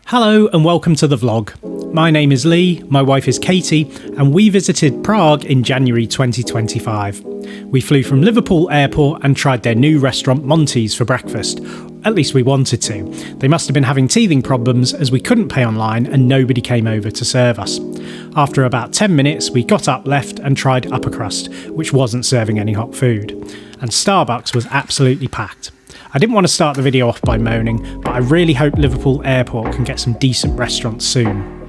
Hello and welcome to the vlog. My name is Lee, my wife is Katie, and we visited Prague in January 2025. We flew from Liverpool airport and tried their new restaurant Monty's for breakfast. At least we wanted to. They must have been having teething problems as we couldn't pay online and nobody came over to serve us. After about 10 minutes, we got up, left and tried upper crust, which wasn't serving any hot food. And Starbucks was absolutely packed. I didn't want to start the video off by moaning, but I really hope Liverpool Airport can get some decent restaurants soon.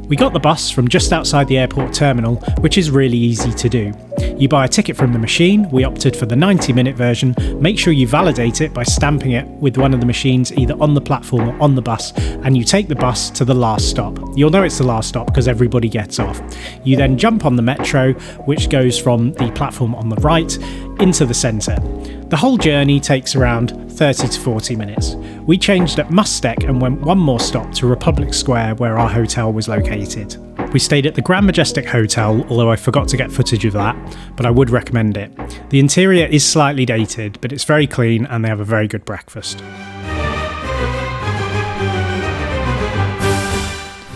We got the bus from just outside the airport terminal, which is really easy to do. You buy a ticket from the machine, we opted for the 90-minute version. Make sure you validate it by stamping it with one of the machines either on the platform or on the bus, and you take the bus to the last stop. You'll know it's the last stop because everybody gets off. You then jump on the metro, which goes from the platform on the right into the centre. The whole journey takes around 30 to 40 minutes. We changed at Mustek and went one more stop to Republic Square where our hotel was located. We stayed at the Grand Majestic Hotel, although I forgot to get footage of that, but I would recommend it. The interior is slightly dated, but it's very clean and they have a very good breakfast.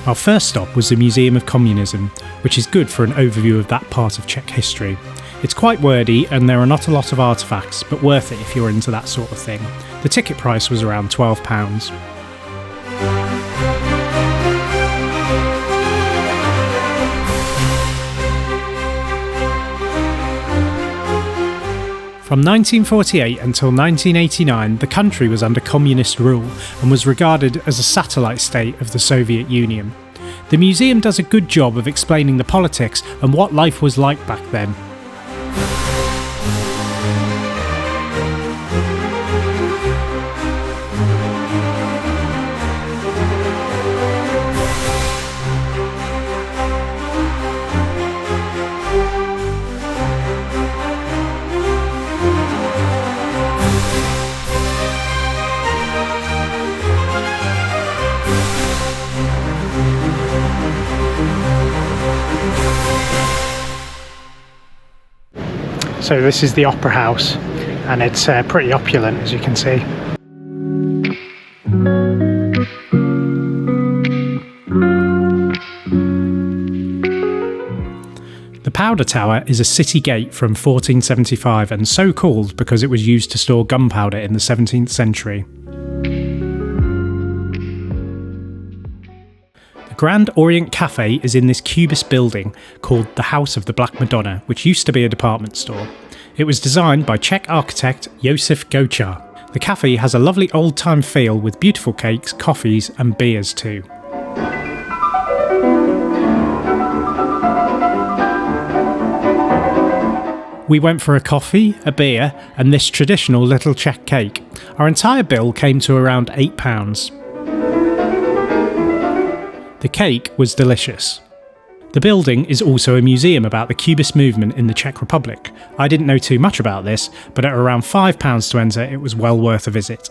Our first stop was the Museum of Communism, which is good for an overview of that part of Czech history. It's quite wordy and there are not a lot of artefacts, but worth it if you're into that sort of thing. The ticket price was around £12. From 1948 until 1989, the country was under communist rule and was regarded as a satellite state of the Soviet Union. The museum does a good job of explaining the politics and what life was like back then. So this is the Opera House, and it's pretty opulent, as you can see. The Powder Tower is a city gate from 1475 and so called because it was used to store gunpowder in the 17th century. Grand Orient Cafe is in this cubist building called the House of the Black Madonna, which used to be a department store. It was designed by Czech architect Josef Gočar. The cafe has a lovely old-time feel with beautiful cakes, coffees and beers too. We went for a coffee, a beer and this traditional little Czech cake. Our entire bill came to around £8. The cake was delicious. The building is also a museum about the Cubist movement in the Czech Republic. I didn't know too much about this, but at around £5 to enter, it was well worth a visit.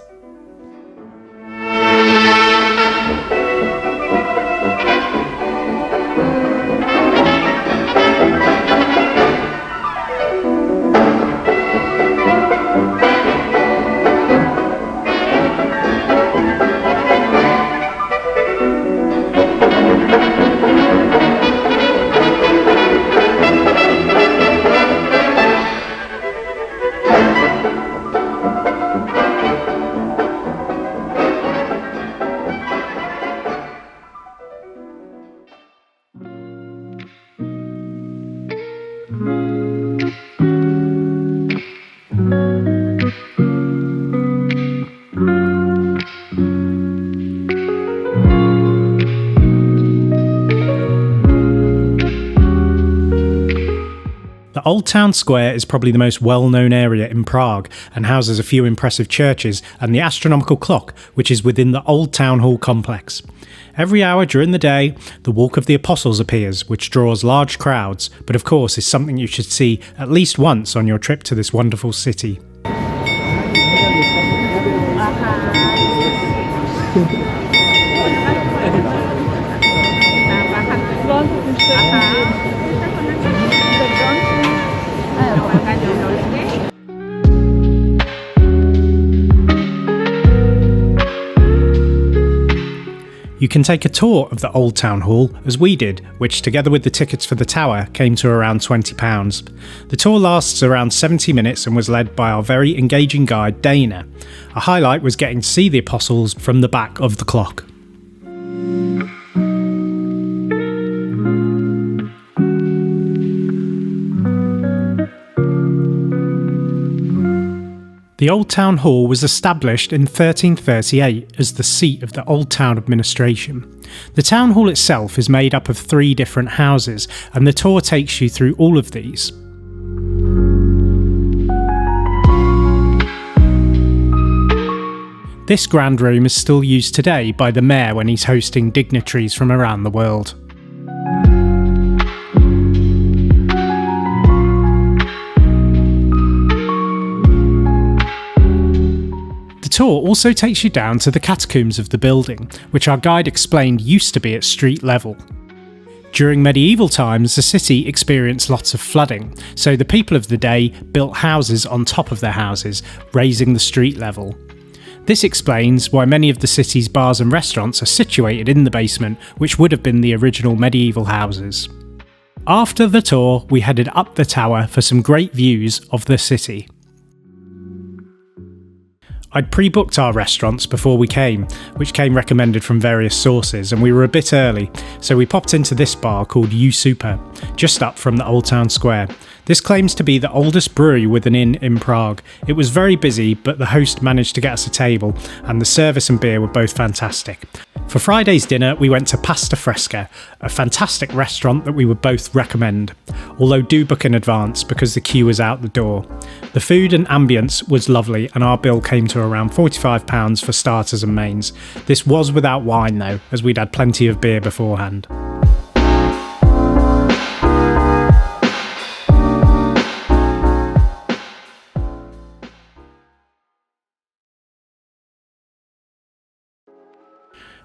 The Old Town Square is probably the most well-known area in Prague and houses a few impressive churches and the astronomical clock, which is within the Old Town Hall complex. Every hour during the day, the Walk of the Apostles appears, which draws large crowds, but of course is something you should see at least once on your trip to this wonderful city. You can take a tour of the Old Town Hall, as we did, which together with the tickets for the tower came to around £20. The tour lasts around 70 minutes and was led by our very engaging guide Dana. A highlight was getting to see the apostles from the back of the clock. The Old Town Hall was established in 1338 as the seat of the Old Town administration. The town hall itself is made up of 3 different houses, and the tour takes you through all of these. This grand room is still used today by the mayor when he's hosting dignitaries from around the world. The tour also takes you down to the catacombs of the building, which our guide explained used to be at street level. During medieval times, the city experienced lots of flooding, so the people of the day built houses on top of their houses, raising the street level. This explains why many of the city's bars and restaurants are situated in the basement, which would have been the original medieval houses. After the tour, we headed up the tower for some great views of the city. I'd pre-booked our restaurants before we came, which came recommended from various sources, and we were a bit early, so we popped into this bar called U Super, just up from the Old Town Square. This claims to be the oldest brewery with an inn in Prague. It was very busy, but the host managed to get us a table, and the service and beer were both fantastic. For Friday's dinner, we went to Pasta Fresca, a fantastic restaurant that we would both recommend, although do book in advance because the queue was out the door. The food and ambience was lovely, and our bill came to around £45 for starters and mains. This was without wine though, as we'd had plenty of beer beforehand.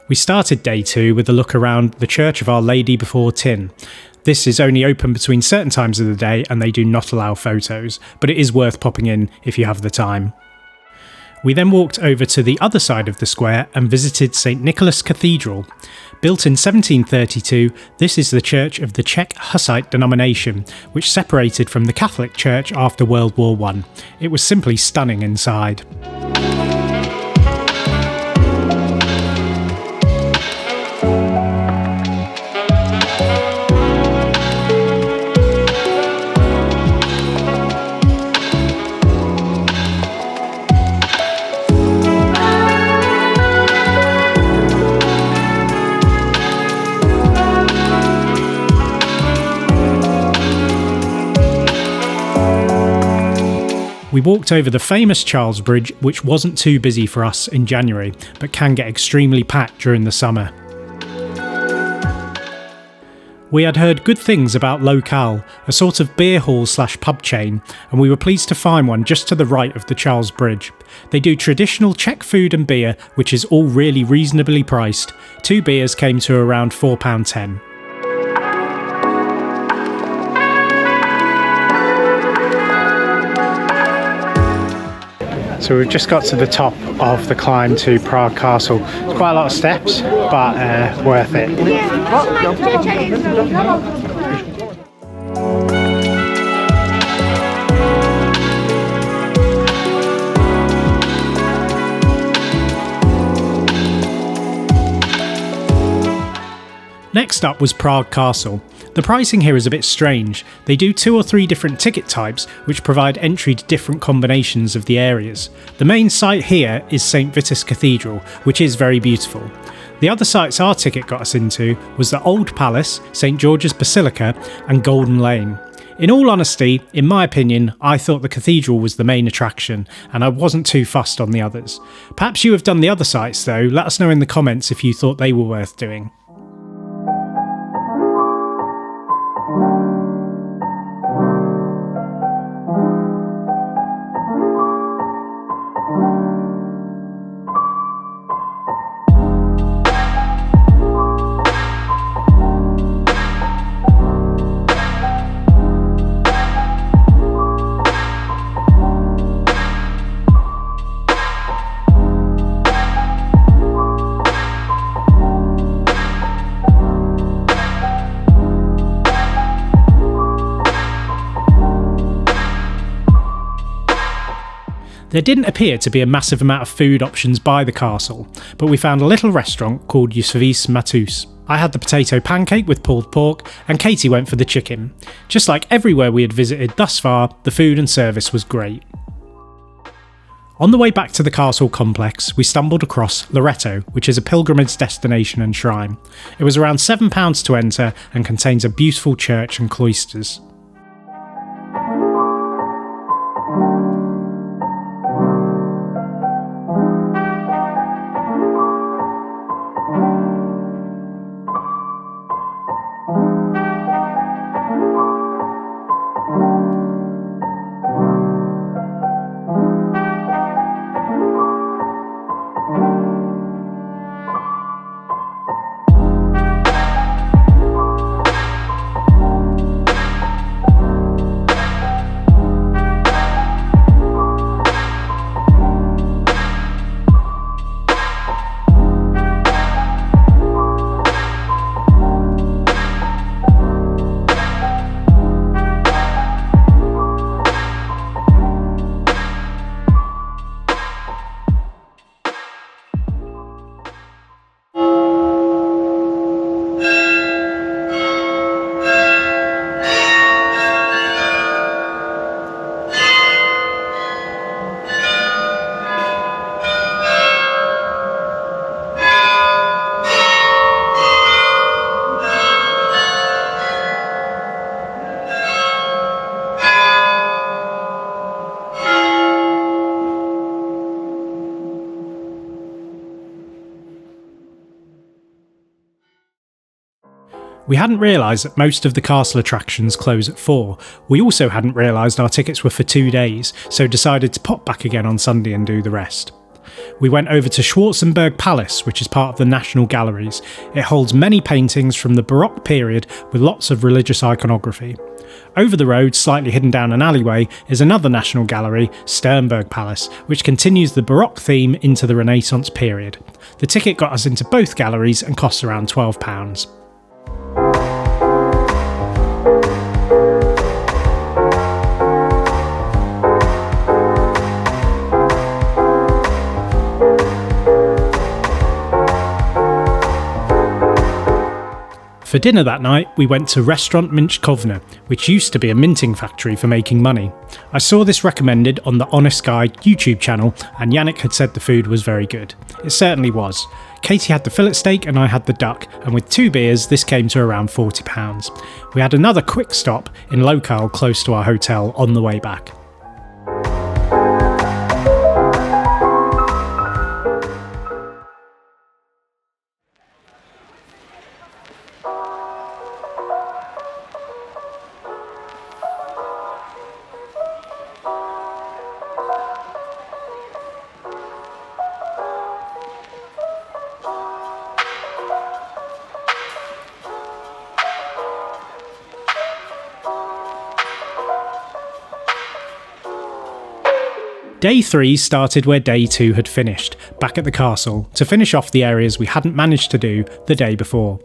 We started day 2 with a look around the Church of Our Lady Before Tin. This is only open between certain times of the day and they do not allow photos, but it is worth popping in if you have the time. We then walked over to the other side of the square and visited St Nicholas Cathedral. Built in 1732, this is the church of the Czech Hussite denomination, which separated from the Catholic Church after World War I. It was simply stunning inside. We walked over the famous Charles Bridge, which wasn't too busy for us in January, but can get extremely packed during the summer. We had heard good things about Locale, a sort of beer hall / pub chain, and we were pleased to find one just to the right of the Charles Bridge. They do traditional Czech food and beer, which is all really reasonably priced. 2 beers came to around £4.10. So we've just got to the top of the climb to Prague Castle. It's quite a lot of steps, but worth it. Next up was Prague Castle. The pricing here is a bit strange. They do 2 or 3 different ticket types which provide entry to different combinations of the areas. The main site here is St Vitus Cathedral, which is very beautiful. The other sites our ticket got us into was the Old Palace, St George's Basilica and Golden Lane. In all honesty, in my opinion, I thought the cathedral was the main attraction and I wasn't too fussed on the others. Perhaps you have done the other sites though, let us know in the comments if you thought they were worth doing. There didn't appear to be a massive amount of food options by the castle, but we found a little restaurant called Yusvis Matus. I had the potato pancake with pulled pork, and Katie went for the chicken. Just like everywhere we had visited thus far, the food and service was great. On the way back to the castle complex, we stumbled across Loreto, which is a pilgrimage destination and shrine. It was around £7 to enter and contains a beautiful church and cloisters. We hadn't realised that most of the castle attractions close at 4. We also hadn't realised our tickets were for 2 days, so decided to pop back again on Sunday and do the rest. We went over to Schwarzenberg Palace, which is part of the National Galleries. It holds many paintings from the Baroque period with lots of religious iconography. Over the road, slightly hidden down an alleyway, is another National Gallery, Sternberg Palace, which continues the Baroque theme into the Renaissance period. The ticket got us into both galleries and cost around £12. For dinner that night, we went to Restaurant Minchkovna, which used to be a minting factory for making money. I saw this recommended on the Honest Guy YouTube channel, and Janek had said the food was very good. It certainly was. Katie had the fillet steak and I had the duck, and with 2 beers this came to around £40. We had another quick stop in Lokal close to our hotel on the way back. Day 3 started where Day 2 had finished, back at the castle, to finish off the areas we hadn't managed to do the day before.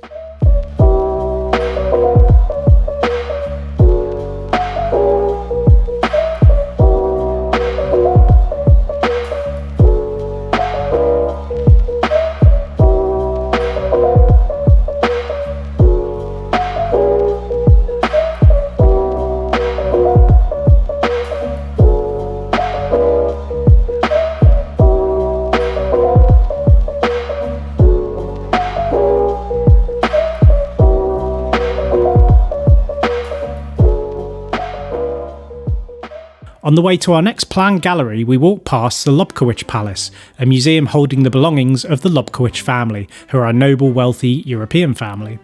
On the way to our next planned gallery, we walked past the Lobkowicz Palace, a museum holding the belongings of the Lobkowicz family, who are a noble, wealthy European family.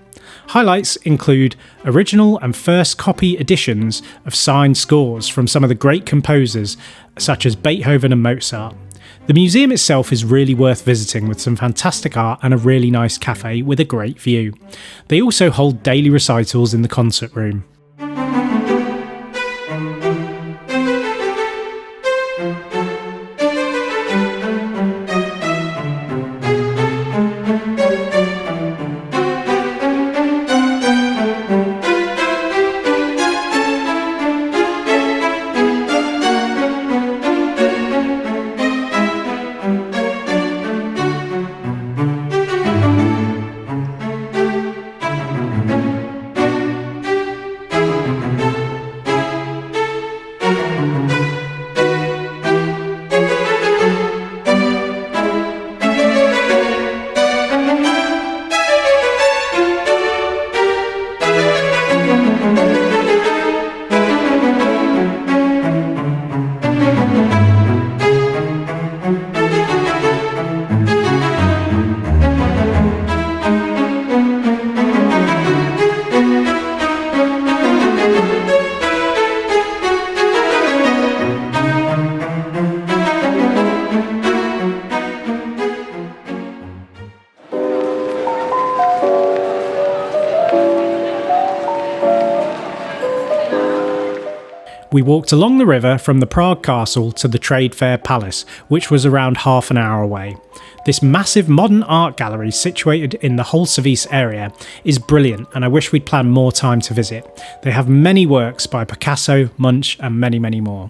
Highlights include original and first copy editions of signed scores from some of the great composers, such as Beethoven and Mozart. The museum itself is really worth visiting, with some fantastic art and a really nice cafe with a great view. They also hold daily recitals in the concert room. We walked along the river from the Prague castle to the Trade Fair Palace, which was around half an hour away. This massive modern art gallery situated in the Holsavice area is brilliant, and I wish we'd planned more time to visit. They have many works by Picasso, Munch and many, many more.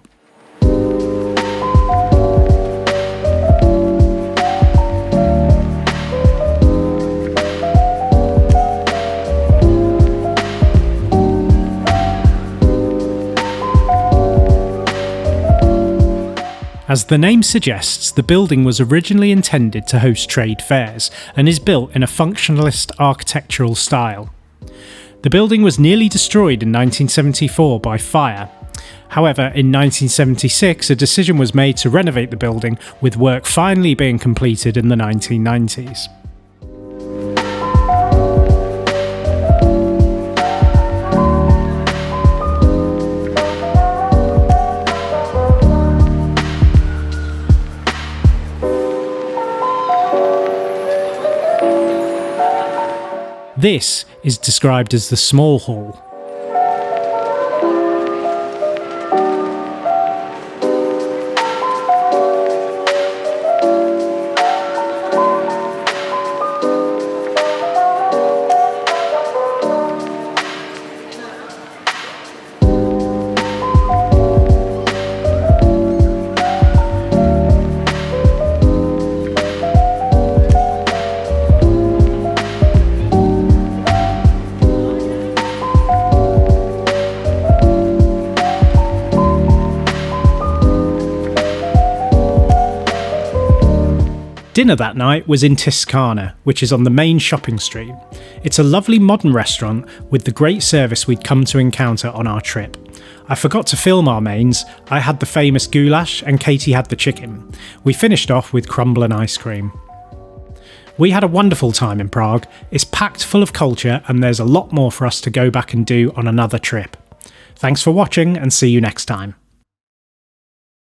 As the name suggests, the building was originally intended to host trade fairs and is built in a functionalist architectural style. The building was nearly destroyed in 1974 by fire. However, in 1976 a decision was made to renovate the building, with work finally being completed in the 1990s. This is described as the small hall. Dinner that night was in Tiscana, which is on the main shopping street. It's a lovely modern restaurant with the great service we'd come to encounter on our trip. I forgot to film our mains. I had the famous goulash and Katie had the chicken. We finished off with crumble and ice cream. We had a wonderful time in Prague. It's packed full of culture and there's a lot more for us to go back and do on another trip. Thanks for watching and see you next time.